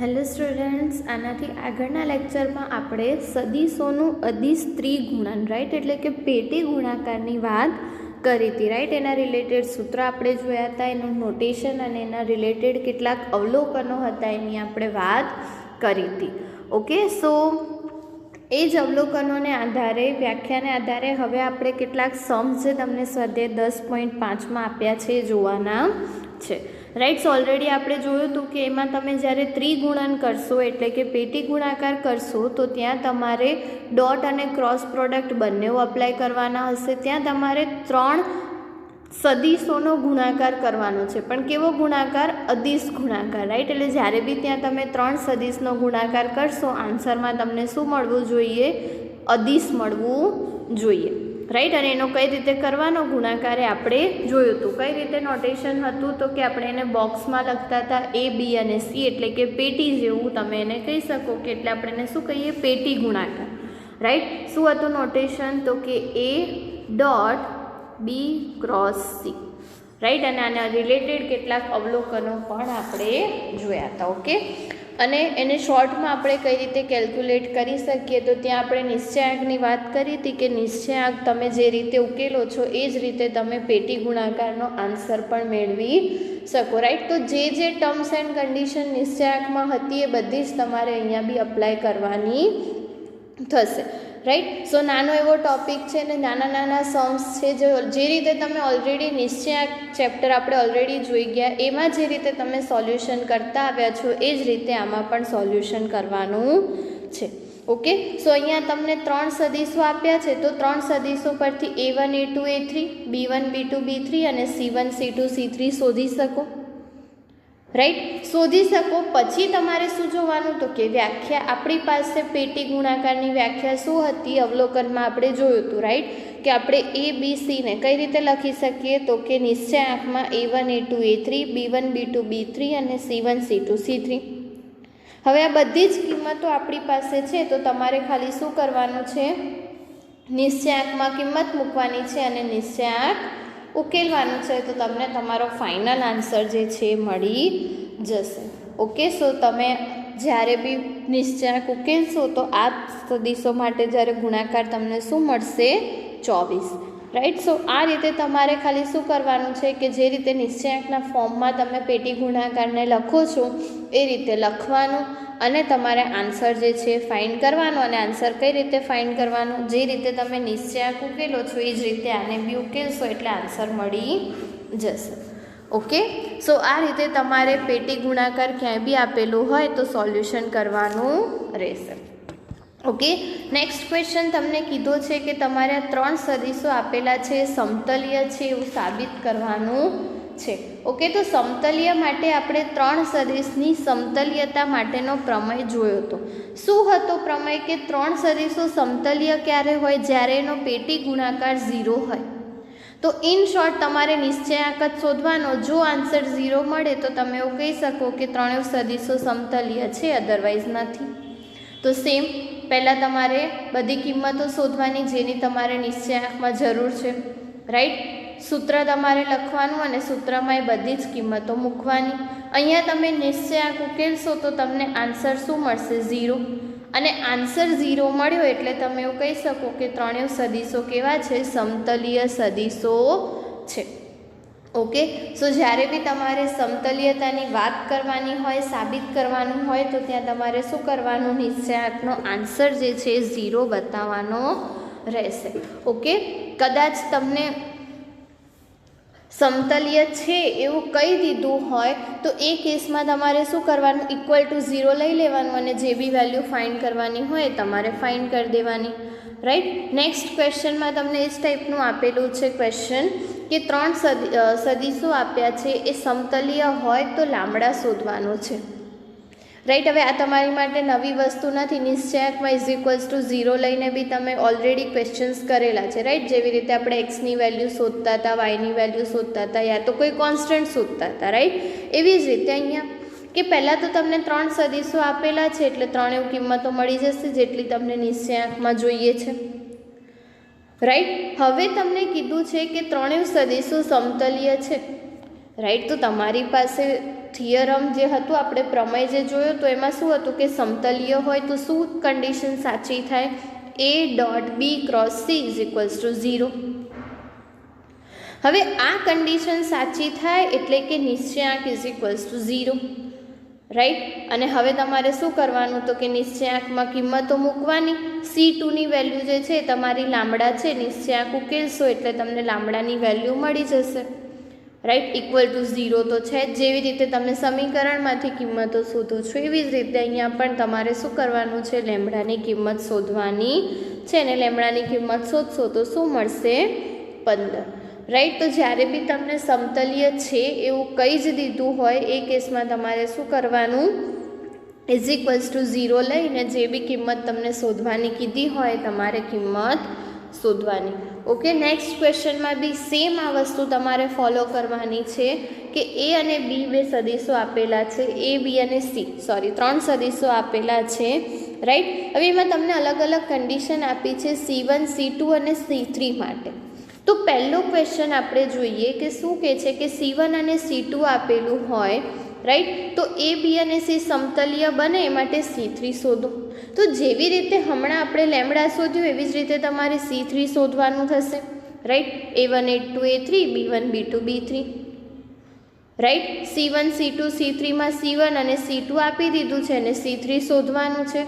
Hello students, આનાથી આગળના લેક્ચરમાં આપણે સદીશોનું અદિશ ત્રિગુણન રાઈટ એટલે કે પેટી ગુણાકારની વાત કરી હતી રાઈટ. એના રિલેટેડ સૂત્ર આપણે જોયા હતા, એનું નોટેશન અને એના રિલેટેડ કેટલાક અવલોકનો હતા એની આપણે વાત કરી હતી. ઓકે, સો એ જ અવલોકનોને આધારે વ્યાખ્યાને આધારે હવે આપણે કેટલાક સમ્સ જે તમને સ્વાધ્યાય 10.5માં આપ્યા છે એ જોવાના છે રાઈટ. સો ઓલરેડી આપણે જોયું હતું કે એમાં તમે જ્યારે ત્રિગુણન કરશો એટલે કે પેટી ગુણાકાર કરશો તો ત્યાં તમારે ડોટ અને ક્રોસ પ્રોડક્ટ બંને અપ્લાય કરવાના હશે. ત્યાં તમારે 3 સદીશોનો ગુણાકાર કરવાનો છે, પણ કેવો ગુણાકાર? અદિશ ગુણાકાર રાઈટ. એટલે જ્યારે બી ત્યાં તમે 3 સદીશનો ગુણાકાર કરશો આન્સરમાં તમને શું મળવું જોઈએ? અદિશ મળવું જોઈએ રાઈટ. અને એનો કઈ રીતે કરવાનો ગુણાકાર એ આપણે જોયું હતું. કઈ રીતે નોટેશન હતું તો કે આપણે એને બોક્સમાં લખતા હતા A, B અને C એટલે કે પેટી જેવું તમે એને કહી શકો કે એટલે આપણે એને શું કહીએ? પેટી ગુણાકાર રાઈટ. શું હતું નોટેશન તો કે A dot B cross C right. અને આના રિલેટેડ કેટલાક અવલોકનો પણ આપણે જોયા હતા. ઓકે, અને એને શોર્ટમાં આપણે કઈ રીતે કેલ્ક્યુલેટ કરી શકીએ તો ત્યાં આપણે નિશ્ચયાંકની વાત કરી હતી કે નિશ્ચયાંક તમે જે રીતે ઉકેલો છો એ જ રીતે તમે પેટી ગુણાકારનો આન્સર પણ મેળવી શકો રાઈટ. તો જે ટર્મ્સ એન્ડ કન્ડિશન નિશ્ચયાંકમાં હતી એ બધી જ તમારે અહીંયા બી અપ્લાય કરવાની થશે રાઈટ. સો નાનો એવો ટોપિક છે ને નાના નાના સમ્સ છે જે રીતે તમે ઓલરેડી નિશ્ચયાંક ચેપ્ટર આપણે ઓલરેડી જોઈ ગયા એમાં જે રીતે તમે સોલ્યુશન કરતા આવ્યા છો એ જ રીતે આમાં પણ સોલ્યુશન કરવાનું છે. ઓકે, સો અહીંયા તમને 3 સદીશો આપ્યા છે તો 3 સદીશો પરથી A1 A2 A3 B1 B2 B3 અને C1 C2 C3 શોધી શકો રાઈટ. શોધી શકો પછી તમારે શું જોવાનું તો કે વ્યાખ્યા આપણી પાસે પેટી ગુણાકારની વ્યાખ્યા શું હતી અવલોકનમાં આપણે જોયું હતું રાઈટ. કે આપણે A B C ને કઈ રીતે લખી શકીએ તો કે નિશ્ચયાંકમાં A1 A2 A3 B1 B2 B3 અને C1 C2 C3. હવે આ બધી જ કિંમતો આપણી પાસે છે તો તમારે ખાલી શું કરવાનું છે? નિશ્ચયાંકમાં કિંમત મૂકવાની છે અને નિશ્ચયાંક ઉકેલવાનું છે તો તમને તમારો ફાઇનલ આન્સર જે છે મળી જશે. ઓકે, સો તમે જ્યારે બી નિશ્ચયાંક ઉકેલશો તો આ સદીશો માટે જ્યારે ગુણાકાર તમને શું મળશે? 24 રાઈટ. સો આ રીતે તમારે ખાલી શું કરવાનું છે કે જે રીતે નિશ્ચયાંકના ફોર્મમાં તમે પેટી ગુણાકારને લખો છો એ રીતે લખવાનું અને તમારે આન્સર જે છે ફાઇન્ડ કરવાનો. અને આન્સર કઈ રીતે ફાઇન્ડ કરવાનો? જે રીતે તમે નિશ્ચયાંક ઉકેલો છો એ જ રીતે આને બી ઉકેલશો એટલે આન્સર મળી જશે. ઓકે, સો આ રીતે તમારે પેટી ગુણાકાર ક્યાંય બી આપેલું હોય તો સોલ્યુશન કરવાનું રહેશે. ઓકે, નેક્સ્ટ ક્વેશ્ચન તમને કીધો છે કે તમારે 3 સદીશો આપેલા છે સમતલીય છે એવું સાબિત કરવાનું છે. ઓકે, તો સમતલીય માટે આપણે 3 સદીશની સમતલીયતા માટેનો પ્રમેય જોયો હતો. શું હતો પ્રમેય? કે 3 સદીશો સમતલીય ક્યારે હોય? જ્યારે એનો પેટી ગુણાકાર 0 હોય. તો ઇન શોર્ટ તમારે નિશ્ચયાંક જ શોધવાનો. જો આન્સર 0 મળે તો તમે એવું કહી શકો કે 3 સદીશો સમતલીય છે, અધરવાઇઝ નથી. તો સેમ પહેલાં તમારે બધી કિંમતો શોધવાની જેની તમારે નિશ્ચયાંકમાં જરૂર છે રાઈટ. સૂત્ર તમારે લખવાનું અને સૂત્રમાં એ બધી જ કિંમતો મૂકવાની. અહીંયા તમે નિશ્ચયાંક ઉકેલશો તો તમને આન્સર શું મળશે? 0. અને આન્સર 0 મળ્યો એટલે તમે એવું કહી શકો કે 3 સદીશો કેવા છે? સમતલીય સદીશો છે. ઓકે, સો જ્યારે બી તમારે સમતલીયતાની વાત કરવાની હોય, સાબિત કરવાનું હોય તો ત્યાં તમારે શું કરવાનું? નિશ્ચયાંકનો આન્સર જે છે 0 બતાવવાનો રહેશે. ઓકે, કદાચ તમને સમતલીય છે એવું કહી દીધું હોય તો એ કેસમાં તમારે શું કરવાનું? ઇક્વલ ટુ 0 લઈ લેવાનું અને જે બી વેલ્યુ ફાઇન્ડ કરવાની હોય તમારે ફાઇન્ડ કરી દેવાની રાઈટ. નેક્સ્ટ ક્વેશ્ચનમાં તમને એ જ ટાઈપનું આપેલું છે ક્વેશ્ચન કે 3 સદીશો આપ્યા છે એ સમતલીય હોય તો લામડા શોધવાનો છે રાઈટ. હવે આ તમારી માટે નવી વસ્તુ નથી. નિશ્ચયાંકમાં ઇઝ ઇક્વલ્સ ટુ 0 લઈને બી તમે ઓલરેડી ક્વેશ્ચન્સ કરેલા છે રાઈટ. જેવી રીતે આપણે એક્સની વેલ્યુ શોધતા હતા, વાયની વેલ્યુ શોધતા હતા, યા તો કોઈ કોન્સ્ટન્ટ શોધતા હતા રાઈટ. એવી જ રીતે અહીંયા કે પહેલાં તો તમને 3 સદીશો આપેલા છે એટલે 3 કિંમતો મળી જશે જેટલી તમને નિશ્ચયાંકમાં જોઈએ છે રાઈટ. હવે તમને કીધું છે કે 3 સદીશો સમતલીય છે રાઈટ. તો તમારી પાસે થિયરમ જે હતું, આપણે પ્રમેય જે જોયો તો એમાં શું હતું કે સમતલીય હોય તો શું કન્ડિશન સાચી થાય? A dot B cross C is equals to 0. હવે આ કન્ડિશન સાચી થાય એટલે કે નિશ્ચયાંક ઇઝ ઇક્વલ્સ ટુ 0, રાઈટ. અને હવે તમારે શું કરવાનું તો કે નિશ્ચયાંકમાં કિંમતો મૂકવાની. C2ની વેલ્યુ જે છે તમારી લાંબડા છે, નિશ્ચયાંક ઉકેલશો એટલે તમને લાંબડાની વેલ્યુ મળી જશે, રાઈટ. ઇક્વલ ટુ 0 તો છે જ. જેવી રીતે તમે સમીકરણમાંથી કિંમતો શોધો છો એવી જ રીતે અહીંયા પણ તમારે શું કરવાનું છે? લેમ્બડાની કિંમત શોધવાની છે. ને લેમ્બડાની કિંમત શોધશો તો શું મળશે? 15, રાઈટ. તો જ્યારે બી તમને સમતલીય છે એવું કંઈ જ દીધું હોય એ કેસમાં તમારે શું કરવાનું? ઇઝ ઇક્વલ્સ ટુ 0 લઈને જે બી કિંમત તમને શોધવાની કીધી હોય તમારે કિંમત શોધવાની. ઓકે. નેક્સ્ટ ક્વેશ્ચનમાં બી સેમ આ વસ્તુ તમારે ફોલો કરવાની છે કે એ અને બી બે સદીશો આપેલા છે, એ બી અને સી, સોરી 3 સદીશો આપેલા છે, રાઈટ. હવે એમાં તમને અલગ અલગ કન્ડિશન આપી છે C1, C2 અને C3 માટે. તો પહેલો ક્વેશ્ચન આપણે જોઈએ કે શું કહે છે કે C1 અને C2 આપેલું હોય, રાઈટ. તો એ બી અને સી સમતલીય બને એ માટે C3 શોધો. તો જેવી રીતે હમણાં આપણે લેમ્બડા શોધ્યું એવી જ રીતે તમારે C3 શોધવાનું થશે, right. A1 A2 A3 B1 B2 B3, right. C1 C2 C3માં C1 અને C2 આપી દીધું છે અને C3 શોધવાનું છે.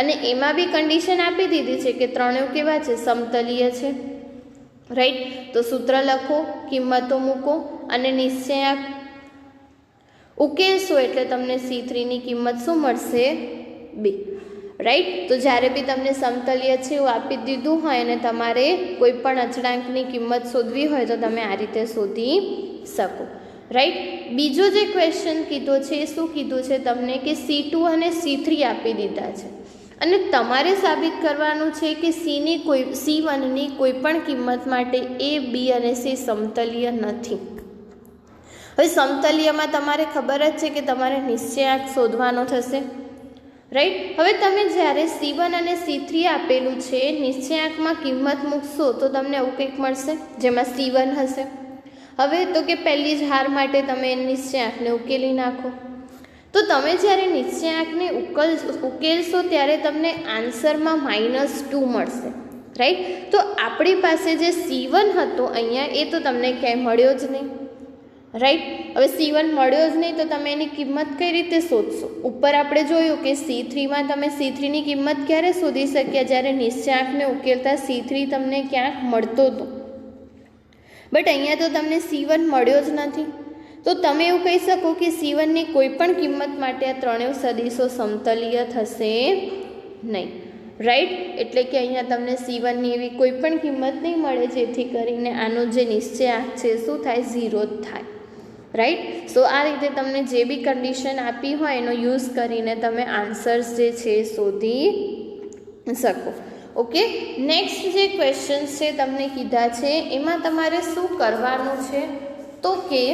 અને એમાં બી કન્ડિશન આપી દીધી છે કે ત્રણેય કેવા છે? સમતલીય છે, રાઈટ. તો સૂત્ર લખો, કિંમતો મૂકો અને નિશ્ચયાંક ઉકેલશો એટલે તમને C3ની કિંમત શું મળશે? 2, રાઈટ. તો જ્યારે બી તમને સમતલીય છે એવું આપી દીધું હોય અને તમારે કોઈ પણ અચળાંકની કિંમત શોધવી હોય તો તમે આ રીતે શોધી શકો, રાઈટ. બીજો જે ક્વેશ્ચન કીધો છે એ શું કીધું છે તમને કે C2 અને C3 આપી દીધા છે અને તમારે સાબિત કરવાનું છે કે C1ની કોઈ પણ કિંમત માટે A, B અને C સમતલીય નથી. હવે સમતલીયમાં તમારે ખબર જ છે કે તમારે નિશ્ચયાંક શોધવાનો થશે, રાઈટ. હવે તમે જ્યારે C1 અને C3 આપેલું છે નિશ્ચયાંકમાં કિંમત મૂકશો તો તમને આવું કંઈક મળશે જેમાં C1 હશે. હવે તો કે પહેલી જ હાર માટે તમે નિશ્ચયાંકને ઉકેલી નાખો. તો તમે જ્યારે નિશ્ચયાંકને ઉકેલશો ત્યારે તમને આન્સરમાં -2 મળશે, રાઈટ. તો આપણી પાસે જે C1 હતો અહીંયા એ તો તમને ક્યાંય મળ્યો જ નહીં, રાઈટ. હવે C1 મળ્યો જ નહીં તો તમે એની કિંમત કઈ રીતે શોધશો? ઉપર આપણે જોયું કે C3માં તમે C3ની કિંમત ક્યારે શોધી શક્યા? જ્યારે નિશ્ચયાંકને ઉકેલતા C3 તમને ક્યાંક મળતો હતો, બટ અહીંયા તો તમને C1 મળ્યો જ નથી. તો તમે એવું કહી શકો કે C1ની કોઈ પણ કિંમત માટે આ ત્રણેય સદીશો સમતલીય થશે નહીં, રાઈટ. એટલે કે અહીંયા તમને C1ની એવી કોઈ પણ કિંમત નહીં મળે જેથી કરીને આનો જે નિશ્ચયાંક છે શું થાય? 0 જ થાય, રાઈટ. સો આ રીતે તમને જે બી કન્ડિશન આપી હોય એનો યુઝ કરીને તમે આન્સર્સ જે છે એ શોધી શકો. ઓકે. નેક્સ્ટ જે ક્વેશ્ચન્સ છે તમને કીધા છે એમાં તમારે શું કરવાનું છે તો કે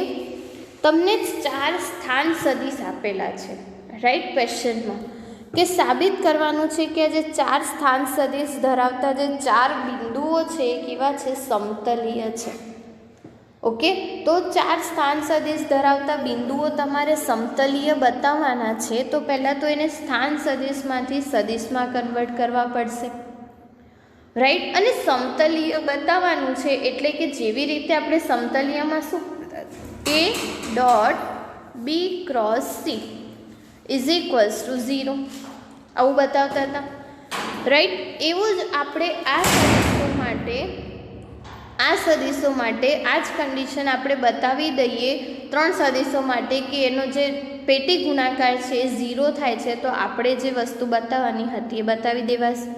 તમને 4 સ્થાન સદીશ આપેલા છે, રાઈટ. ક્વેશ્ચનમાં કે સાબિત કરવાનું છે કે જે 4 સ્થાન સદીશ ધરાવતા જે 4 બિંદુઓ છે એ કેવા છે? સમતલીય છે. ઓકે. તો 4 સ્થાન સદીશ ધરાવતા બિંદુઓ તમારે સમતલીય બતાવવાના છે. તો પહેલાં તો એને સ્થાન સદીશમાંથી સદીશમાં કન્વર્ટ કરવા પડશે, રાઈટ. અને સમતલીય બતાવવાનું છે એટલે કે જેવી રીતે આપણે સમતલીયમાં શું A dot B cross C is equals to 0 આવું બતાવતા હતા, રાઈટ. એવું જ આપણે આ સદીશો માટે આ જ કન્ડિશન આપણે બતાવી દઈએ 3 સદીશો માટે કે એનો જે પેટી ગુણાકાર છે એ 0 થાય છે. તો આપણે જે વસ્તુ બતાવવાની હતી એ બતાવી દેવાશે,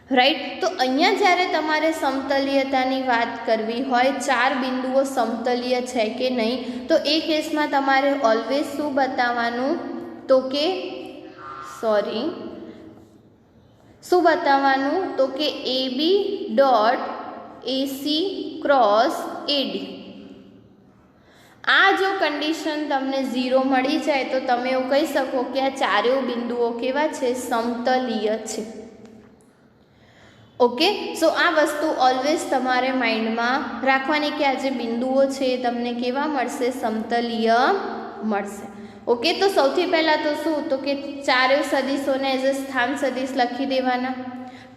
રાઈટ. તો અહીંયા જ્યારે તમારે સમતલીયતાની વાત કરવી હોય 4 બિંદુઓ સમતલીય છે કે નહીં તો એ કેસમાં તમારે ઓલવેઝ શું બતાવવાનું તો કે AB dot AC cross AD. આ જો કન્ડિશન તમને 0 મળી જાય તો તમે એવું કહી શકો કે આ ચારેય બિંદુઓ કેવા છે? સમતલીય છે, ઓકે, સો આ વસ્તુ ઓલવેઝ તમારે માઇન્ડમાં રાખવાની કે આ જે બિંદુઓ છે એ તમને કેવા મળશે, સમતલીય મળશે. ઓકે, તો સૌથી પહેલાં તો શું, તો કે ચારેય સદીશોને એઝ અ સ્થાન સદીશ લખી દેવાના.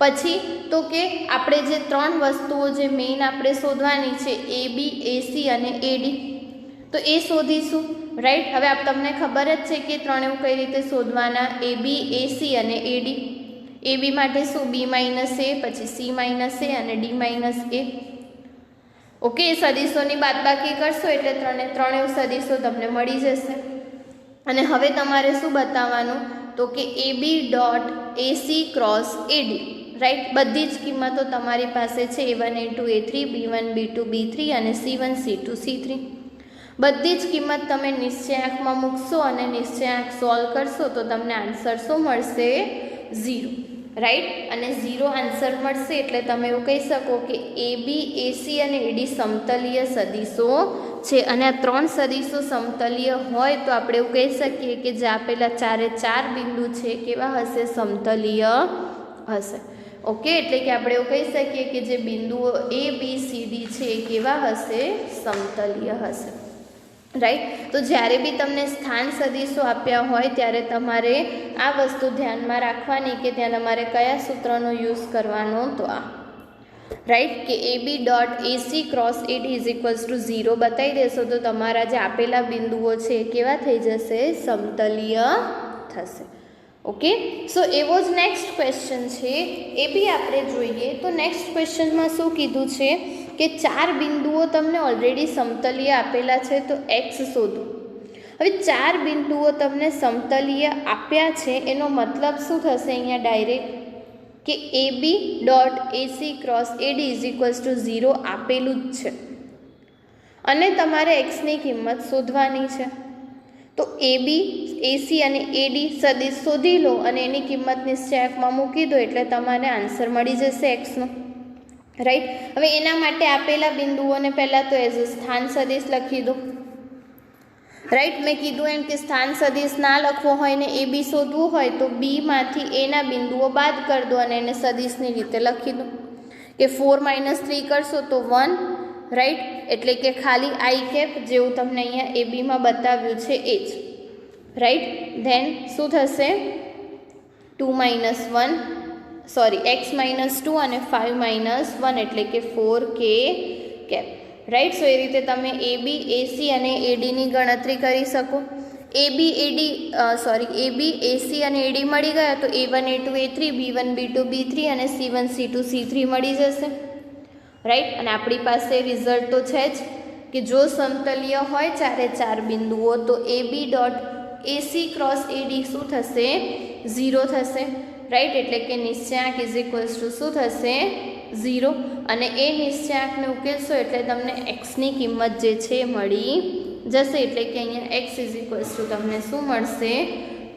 પછી તો કે આપણે જે ત્રણ વસ્તુઓ જે મેઇન આપણે શોધવાની છે એ બી, એસી અને એડી, તો એ શોધીશું. રાઈટ, હવે આપ તમને ખબર જ છે કે ત્રણેય કઈ રીતે શોધવાના, એ બી, એસી અને એડી. એ બી માટે શું, બી માઇનસ એ, પછી સી માઇનસ એ અને ડી માઇનસ એ. ઓકે, સદીશોની બાદબાકી કરશો એટલે ત્રણેય સદીશો તમને મળી જશે. અને હવે તમારે શું બતાવવાનું, તો કે A B dot AC cross eddy. Right, બધી જ કિંમતો તમારી પાસે છે, A1 A2 A3, B1 B2 B3 અને C1 C2 C3. બધી જ કિંમત તમે નિશ્ચયાંકમાં મૂકશો અને નિશ્ચયાંક સોલ્વ કરશો તો તમને આન્સર શું મળશે, 0. રાઈટ, અને 0 આન્સર મળશે એટલે તમે એવું કહી શકો કે એ બી, એસી અને એડી સમતલીય સદીશો છે. અને આ ત્રણ સદીશો સમતલીય હોય તો આપણે એવું કહી શકીએ કે જે આપેલા ચારે ચાર બિંદુ છે કેવા હશે, સમતલીય હશે. ઓકે, એટલે કે આપણે એવું કહી શકીએ કે જે બિંદુઓ એ બી સી ડી છે એ કેવા હશે, સમતલીય હશે. રાઈટ, તો જ્યારે બી તમને સ્થાન સદીશો આપ્યા હોય ત્યારે તમારે આ વસ્તુ ધ્યાનમાં રાખવાની કે ત્યાં તમારે કયા સૂત્રનો યુઝ કરવાનો, તો આ રાઈટ કે A B dot AC cross AD is equals to 0 બતાવી દેશો તો તમારા જે આપેલા બિંદુઓ છે એ કેવા થઈ જશે, સમતલીય થશે. ઓકે, સો એવો જ નેક્સ્ટ ક્વેશ્ચન છે એ બી આપણે જોઈએ. તો નેક્સ્ટ ક્વેશ્ચનમાં શું કીધું છે કે ચાર બિંદુઓ તમને ઓલરેડી સમતલીય આપેલા છે તો એક્સ શોધો. હવે ચાર બિંદુઓ તમને સમતલીય આપ્યા છે એનો મતલબ શું થશે અહીંયા ડાયરેક્ટ કે A B dot AC cross AD is equals to 0 આપેલું જ છે અને તમારે એક્સની કિંમત શોધવાની છે. તો એ બી, એસી અને એડી સદીશ શોધી લો અને એની કિંમત નિશ્ચયાંકમાં મૂકી દો એટલે તમારે આન્સર મળી જશે એક્સનો. રાઈટ, હવે એના માટે આપેલા બિંદુઓને પહેલાં તો એઝ અ સ્થાન સદીશ લખી દો. રાઈટ, મેં કીધું એમ કે સ્થાન સદીશ ના લખવો હોય ને એ બી શોધવું હોય તો બીમાંથી એના બિંદુઓ બાદ કરી દો અને એને સદીશની રીતે લખી દો કે 4 - 3 કરશો તો 1. રાઈટ, એટલે કે ખાલી આઈ કેપ જેવું તમને અહીંયા એ બીમાં બતાવ્યું છે એ જ. રાઈટ, ધેન શું થશે, 2 - 1 સોરી x - 2 અને 5 - 1 એટલે કે 4k કેપ. રાઈટ, સો એ રીતે તમે એ બી, એસી અને એડીની ગણતરી કરી શકો. એ બી, એસી અને એડી મળી ગયા તો A1 A2 A3, B1 B2 B3 અને C1 C2 C3 મળી જશે. રાઈટ, અને આપણી પાસે રિઝલ્ટ તો છે જ કે જો સમતલીય હોય ચારે ચાર બિંદુઓ તો એ બી ડોટ એસી ક્રોસ એડી શું થશે, 0 થશે. રાઈટ, એટલે કે નિશ્ચયાંક ઇઝ ઇક્વલ્સ ટુ શું થશે, 0. અને એ નિશ્ચયાંકને ઉકેલશો એટલે તમને એક્સની કિંમત જે છે મળી જશે. એટલે કે અહીંયા એક્સ ઇઝ ઇક્વલ્સ ટુ તમને શું મળશે,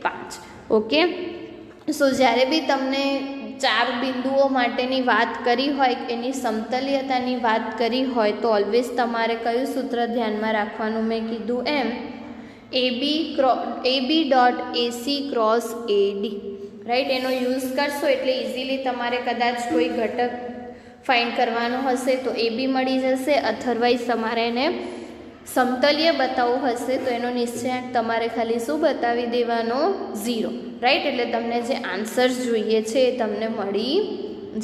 5. ઓકે, સો જ્યારે બી તમને ચાર બિંદુઓ માટેની વાત કરી હોય, એની સમતલીયતાની વાત કરી હોય તો ઓલવેઝ તમારે કયું સૂત્ર ધ્યાનમાં રાખવાનું, મેં કીધું એમ એ બી ડોટ એસી ક્રોસ એડી. રાઈટ, એનો યુઝ કરશો એટલે ઇઝીલી તમારે કદાચ કોઈ ઘટક ફાઇન્ડ કરવાનો હશે તો એ બી મળી જશે. અધરવાઇઝ તમારે એને સમતલીય બતાવવું હશે તો એનો નિશ્ચયાંક તમારે ખાલી શું બતાવી દેવાનો, 0. રાઈટ, એટલે તમને જે આન્સર્સ જોઈએ છે એ તમને મળી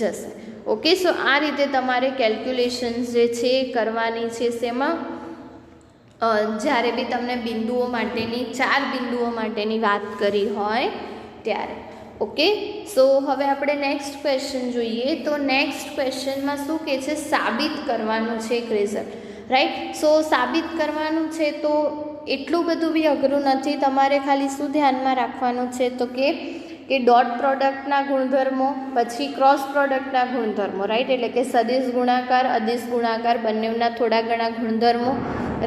જશે. ઓકે, સો આ રીતે તમારે કેલ્ક્યુલેશન્સ જે છે એ કરવાની છે. શેમાં, જ્યારે બી તમને બિંદુઓ માટેની ચાર બિંદુઓ માટેની વાત કરી હોય ત્યારે. ઓકે, સો હવે આપણે નેક્સ્ટ ક્વેશ્ચન જોઈએ. તો નેક્સ્ટ ક્વેશ્ચનમાં શું કહે છે, સાબિત કરવાનું છે એક રિઝલ્ટ. રાઈટ, સો સાબિત કરવાનું છે તો એટલું બધું બી અઘરું નથી. તમારે ખાલી શું ધ્યાનમાં રાખવાનું છે તો કે ડોટ પ્રોડક્ટના ગુણધર્મો, પછી ક્રોસ પ્રોડક્ટના ગુણધર્મો. રાઈટ, એટલે કે સદિશ ગુણાકાર, અદિશ ગુણાકાર બંનેના થોડા ઘણા ગુણધર્મો.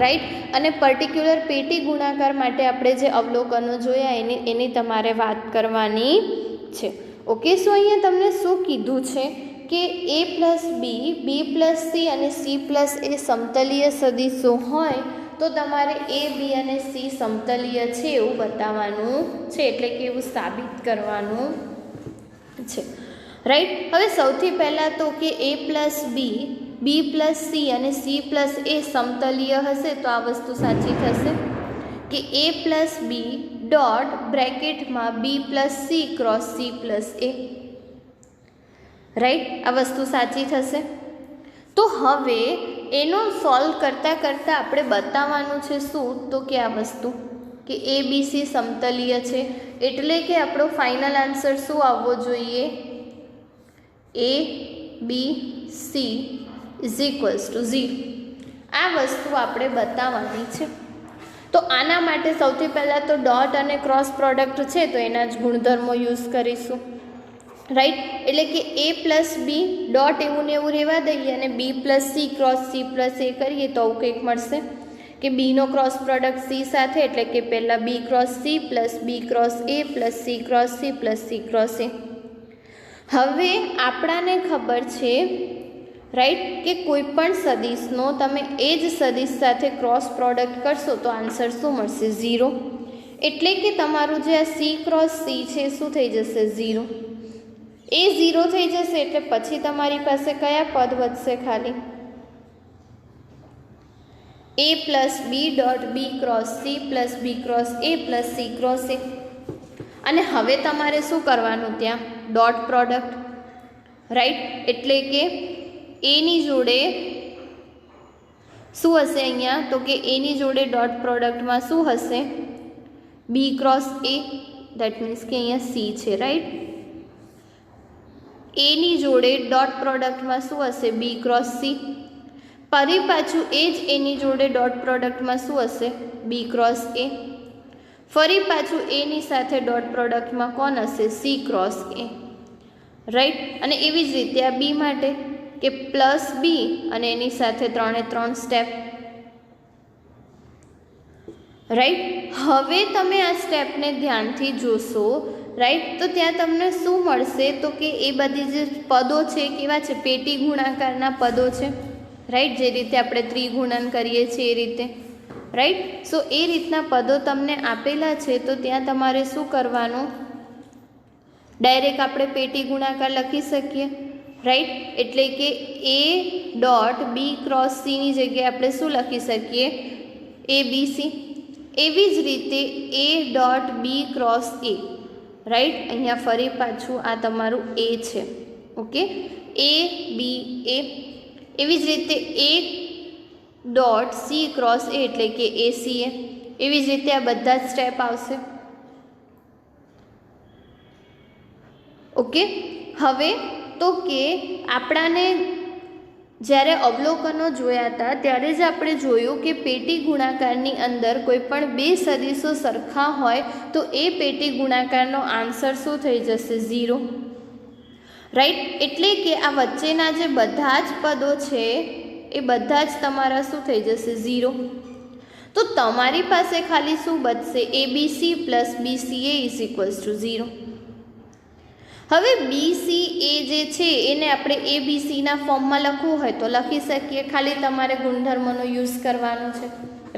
રાઈટ, અને પર્ટિક્યુલર પેટી ગુણાકાર માટે આપણે જે અવલોકનો જોયા એની તમારે વાત કરવાની છે. ઓકે, સો અહીંયા તમને શું કીધું છે કે a plus B plus C અને સી પ્લસ એ સમતલીય સદીશો હોય તો તમારે એ બી અને સી સમતલીય છે એવું બતાવવાનું છે, એટલે કે એવું સાબિત કરવાનું છે. રાઈટ. હવે સૌથી પહેલાં તો કે a plus B plus C અને સી પ્લસ એ સમતલીય હશે તો આ વસ્તુ સાચી થશે કે a પ્લસ બી ડોટ બ્રેકેટમાં B plus C cross C plus A. Right, આ વસ્તુ સાચી થશે. તો હવે એનો સોલ્વ કરતાં આપણે બતાવવાનું છે શું, તો કે આ વસ્તુ કે એ બી સી સમતલીય છે, એટલે કે આપણો ફાઇનલ આન્સર શું આવવો જોઈએ, A B C is equals to 0. આ વસ્તુ આપણે બતાવવાની છે. તો આના માટે સૌથી પહેલાં તો ડોટ અને ક્રોસ પ્રોડક્ટ છે તો એના જ ગુણધર્મો યુઝ કરીશું. રાઈટ, એટલે કે એ પ્લસ બી ડોટ એવું ને એવું રહેવા દઈએ અને B plus C cross C plus A કરીએ તો આવું કંઈક મળશે કે બીનો ક્રોસ પ્રોડક્ટ સી સાથે, એટલે કે પહેલાં B cross C plus B cross A plus C cross C plus C cross A. હવે આપણાને ખબર છે રાઈટ કે કોઈ પણ સદિશનો તમે એ જ સદિશ સાથે ક્રોસ પ્રોડક્ટ કરશો તો આન્સર શું મળશે, 0. એટલે કે તમારું જે આ સી ક્રોસ સી છે શું થઈ જશે, 0. એ 0 થઈ જશે એટલે પછી તમારી પાસે કયા પદ વધશે, ખાલી A plus B dot B cross C plus B cross A plus C cross A. અને હવે તમારે શું કરવાનું, ત્યાં ડોટ પ્રોડક્ટ. રાઈટ, એટલે કે એની જોડે શું હશે અહીંયા, તો કે એની જોડે ડોટ પ્રોડક્ટમાં શું હશે, B cross A, that means કે અહીંયા સી છે. રાઈટ, એની જોડે ડોટ પ્રોડક્ટમાં શું હશે, બી ક્રોસ સી. ફરી પાછું એ જ એની જોડે ડોટ પ્રોડક્ટમાં શું હશે, બી ક્રોસ એ. ફરી પાછું એની સાથે ડોટ પ્રોડક્ટમાં કોણ હશે, સી ક્રોસ એ. રાઈટ, અને એવી જ રીતે આ બી માટે કે પ્લસ બી અને એની સાથે 3 સ્ટેપ. રાઈટ, હવે તમે આ સ્ટેપને ધ્યાનથી જોશો રાઈટ, તો ત્યાં તમને શું મળશે, તો કે એ બધી જે પદો છે કેવા છે, પેટી ગુણાકારના પદો છે. રાઈટ, જે રીતે આપણે ત્રિગુણન કરીએ છીએ એ રીતે. રાઈટ, સો એ રીતના પદો તમને આપેલા છે તો ત્યાં તમારે શું કરવાનું, ડાયરેક્ટ આપણે પેટી ગુણાકાર લખી શકીએ. રાઈટ, એટલે કે એ ડોટ બી ક્રોસ સીની જગ્યાએ આપણે શું લખી શકીએ, એ બી સી. એવી જ રીતે A dot B cross A. Right, અહીંયા ફરી પાછું આ તમારું એ છે. Okay, A B A. એવી જ રીતે A dot C cross A એટલે કે એ સી એ. એવી જ રીતે આ બધા જ સ્ટેપ આવશે. ઓકે, હવે તો કે આપણાને જ્યારે અવલોકનો જોયા હતા ત્યારે જ આપણે જોયું કે પેટી ગુણાકારની અંદર કોઈ પણ બે સદિશો સરખા હોય તો એ પેટી ગુણાકારનો આન્સર શું થઈ જશે, 0. રાઈટ, એટલે કે આ વચ્ચેના જે બધા જ પદો છે એ બધા જ તમારા શું થઈ જશે, 0. તો તમારી પાસે ખાલી શું બચશે, A B C plus B C A is equals to 0. હવે બી સી એ જે છે એને આપણે એ બી સીના ફોર્મમાં લખવું હોય તો લખી શકીએ, ખાલી તમારે ગુણધર્મનો યુઝ કરવાનો છે.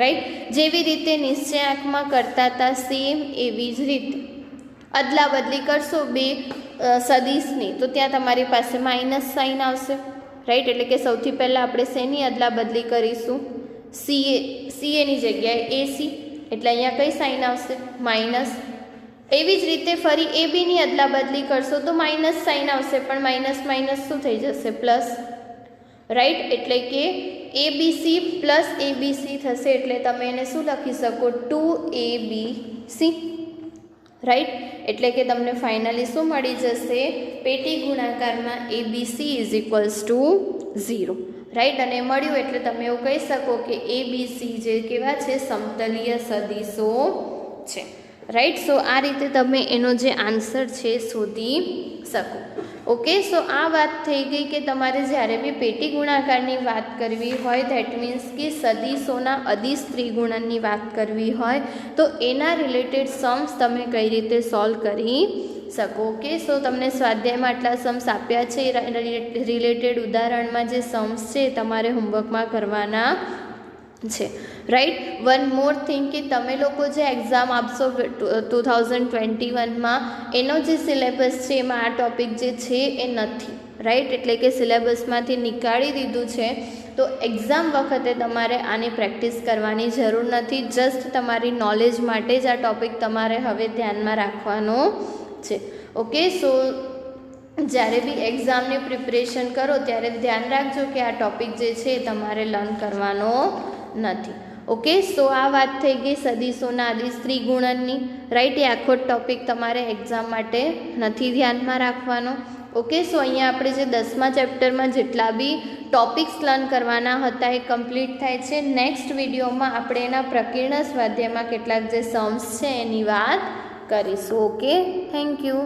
રાઈટ, જેવી રીતે નિશ્ચયાંકમાં કરતા હતા સેમ એવી જ રીતે અદલા બદલી કરશો બે સદિશની તો ત્યાં તમારી પાસે માઇનસ સાઇન આવશે. રાઈટ, એટલે કે સૌથી પહેલાં આપણે શેની અદલા બદલી કરીશું, સીએની જગ્યાએ એસી, એટલે અહીંયા કઈ સાઇન આવશે, માઇનસ. એવી જ રીતે ફરી એ બીની અદલા બદલી કરશો તો માઇનસ સાઇન આવશે, પણ માઇનસ માઇનસ શું થઈ જશે, પ્લસ. રાઈટ, એટલે કે A B C plus A B C થશે, એટલે તમે એને શું લખી શકો, 2ABC. રાઈટ, એટલે કે તમને ફાઇનલી શું મળી જશે, પેટી ગુણાકારમાં A B C is equals to 0. Right, અને મળ્યું એટલે તમે એવું કહી શકો કે એ બી સી જે કેવા છે, સમતલીય સદિશો છે. રાઈટ, સો આ રીતે તમે એનો જે આન્સર છે શોધી શકો. ઓકે, સો આ વાત થઈ ગઈ કે તમારે જ્યારે બી પેટી ગુણાકારની વાત કરવી હોય, ધેટ મીન્સ કે સદિશોના અદિશ ત્રિગુણનની વાત કરવી હોય તો એના રિલેટેડ સમ્સ તમે કઈ રીતે સોલ્વ કરી શકો. ઓકે, સો તમને સ્વાધ્યાયમાં આટલા સમ્સ આપ્યા છે, રિલેટેડ ઉદાહરણમાં જે સમ્સ છે તમારે હોમવર્કમાં કરવાના છે, રાઈટ. વન મોર થિંગ કે તમે લોકો જે એક્ઝામ આપશો 2021માં એનો જે સિલેબસ છે એમાં આ ટૉપિક જે છે એ નથી, રાઈટ. એટલે કે સિલેબસમાંથી નીકાળી દીધું છે. તો એક્ઝામ વખતે તમારે આની પ્રેક્ટિસ કરવાની જરૂર નથી. જસ્ટ તમારી નોલેજ માટે જ આ ટૉપિક તમારે હવે ધ્યાનમાં રાખવાનો છે. ઓકે. સો જ્યારે બી એક્ઝામની પ્રિપરેશન કરો ત્યારે ધ્યાન રાખજો કે આ ટૉપિક જે છે એ તમારે લર્ન કરવાનો નથી. ઓકે. સો આ વાત થઈ ગઈ સદીસોના અદિશ ત્રિગુણનની, રાઈટ. એ આખો ટૉપિક તમારે એક્ઝામ માટે નથી ધ્યાનમાં રાખવાનો. ઓકે. સો અહીંયા આપણે જે 10મા ચેપ્ટરમાં જેટલા બી ટૉપિક્સ લર્ન કરવાના હતા એ કમ્પ્લીટ થાય છે. નેક્સ્ટ વિડીયોમાં આપણે એના પ્રકીર્ણ સ્વાધ્યાયમાં કેટલાક જે સમ્સ છે એની વાત કરીશું. ઓકે. Thank you.